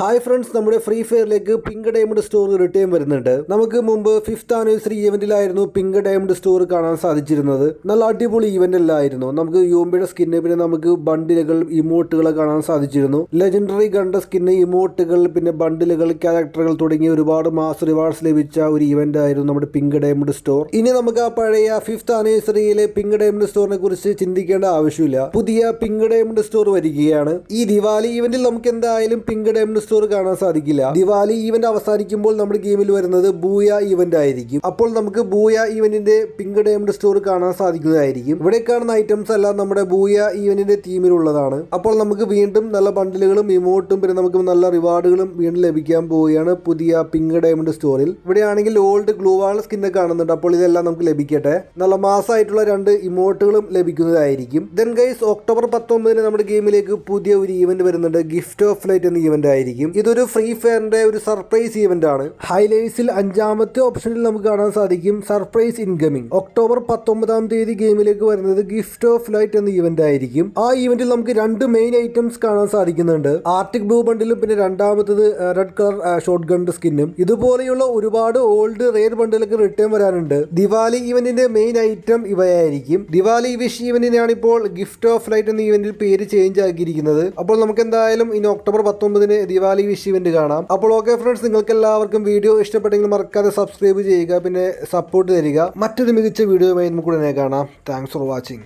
Hi friends, നമ്മുടെ free ഫയറിലേക്ക് pink diamond store return വരുന്നുണ്ട്. നമുക്ക് മുമ്പ് 5th ആനിവേഴ്സറി ഇവന്റിലായിരുന്നു പിങ്ക് ഡയമണ്ട് സ്റ്റോർ കാണാൻ സാധിച്ചിരുന്നത്. നല്ല അടിപൊളി ഇവന്റ് അല്ലായിരുന്നു. നമുക്ക് യൂംബിയുടെ സ്കിന്ന്, പിന്നെ നമുക്ക് ബണ്ടിലുകൾ, ഇമോട്ടുകൾ കാണാൻ സാധിച്ചിരുന്നു. ലെജൻഡറി ഗണ്ട സ്കിന്ന്, ഇമോട്ടുകൾ, പിന്നെ ബണ്ടിലുകൾ, ക്യാരക്ടറുകൾ തുടങ്ങിയ ഒരുപാട് മാസ് റിവാർഡ്സ് ലഭിച്ച ഒരു ഇവന്റ് ആയിരുന്നു നമ്മുടെ പിങ്ക് ഡയമണ്ട് സ്റ്റോർ. ഇനി നമുക്ക് ആ പഴയ 5th ആനിവേഴ്സറിയിലെ പിങ്ക് ഡയമണ്ട് സ്റ്റോറിനെ കുറിച്ച് ചിന്തിക്കേണ്ട ആവശ്യമില്ല. പുതിയ പിങ്ക് ഡയമണ്ട് സ്റ്റോർ വരികയാണ്. ഈ ദിവാലി ഇവന്റിൽ നമുക്ക് എന്തായാലും പിങ്ക് ഡയമണ്ട് സ്റ്റോർ കാണാൻ സാധിക്കില്ല. ദിവാലി ഈവന്റ് അവസാനിക്കുമ്പോൾ നമ്മുടെ ഗെയിമിൽ വരുന്നത് ബൂയ ഈവന്റ് ആയിരിക്കും. അപ്പോൾ നമുക്ക് ബൂയ ഈവന്റിന്റെ പിങ്ക് ഡയമണ്ട് സ്റ്റോർ കാണാൻ സാധിക്കുന്നതായിരിക്കും. ഇവിടെ കാണുന്ന ഐറ്റംസ് എല്ലാം നമ്മുടെ ബൂയ ഈവന്റിന്റെ തീമിലുള്ളതാണ്. അപ്പോൾ നമുക്ക് വീണ്ടും നല്ല ബണ്ടിലുകളും ഇമോട്ടും പിന്നെ നമുക്ക് നല്ല റിവാർഡുകളും വീണ്ടും ലഭിക്കാൻ പോവുകയാണ് പുതിയ പിങ്ക് ഡയമണ്ട് സ്റ്റോറിൽ. ഇവിടെയാണെങ്കിൽ ഓൾഡ് ഗ്ലൂവാൾ സ്കിന്ന് കാണുന്നുണ്ട്. അപ്പോൾ ഇതെല്ലാം നമുക്ക് ലഭിക്കട്ടെ. നല്ല മാസമായിട്ടുള്ള 2 ഇമോട്ടുകളും ലഭിക്കുന്നതായിരിക്കും. ദെൻ ഗൈസ്, ഒക്ടോബർ 19 നമ്മുടെ ഗെയിമിലേക്ക് പുതിയ ഒരു ഈവന്റ് വരുന്നുണ്ട്. ഗിഫ്റ്റ് ഓഫ് ലൈറ്റ് എന്ന ഈവന്റ് ആയിരിക്കും. ഇതൊരു ഫ്രീ ഫയറിന്റെ ഒരു സർപ്രൈസ് ഈവന്റ് ആണ്. ഹൈലൈറ്റ്സിൽ 5ാമത്തെ ഓപ്ഷനിൽ നമുക്ക് കാണാൻ സാധിക്കും സർപ്രൈസ് ഇൻകമിംഗ്. ഒക്ടോബർ 19 തീയതി ഗെയിമിലേക്ക് വരുന്നത് ഗിഫ്റ്റ് ഓഫ് ലൈറ്റ് എന്ന ഈവന്റ് ആയിരിക്കും. ആ ഈവന്റിൽ നമുക്ക് 2 മെയിൻ ഐറ്റംസ് കാണാൻ സാധിക്കുന്നുണ്ട്. ആർട്ടിക് ബ്ലൂ ബണ്ടിലും പിന്നെ രണ്ടാമത്തത് റെഡ് കളർ ഷോട്ട് ഗൺ സ്കിന്നും. ഇതുപോലെയുള്ള ഒരുപാട് ഓൾഡ് റെയർ ബണ്ടിലൊക്കെ റിട്ടേൺ വരാനുണ്ട്. ദിവാലി ഈവന്റിന്റെ മെയിൻ ഐറ്റം ഇവയായിരിക്കും. ദിവാലി വിഷ് ഈവന്റിനാണ് ഇപ്പോൾ ഗിഫ്റ്റ് ഓഫ് ലൈറ്റ് എന്ന ഈവന്റിൽ പേര് ചേഞ്ച് ആക്കിയിരിക്കുന്നത്. അപ്പോൾ നമുക്ക് എന്തായാലും ഇനി ഒക്ടോബർ 19 ദിവാലി വിഷ് ഇവന്റ് കാണാം. അപ്പോൾ ഓക്കെ ഫ്രണ്ട്സ്, നിങ്ങൾക്ക് എല്ലാവർക്കും വീഡിയോ ഇഷ്ടപ്പെട്ടെങ്കിൽ മറക്കാതെ സബ്സ്ക്രൈബ് ചെയ്യുക, പിന്നെ സപ്പോർട്ട് തരിക. മറ്റൊരു മികച്ച വീഡിയോയുമായി നമുക്ക് ഉടനെ കാണാം. Thanks for watching.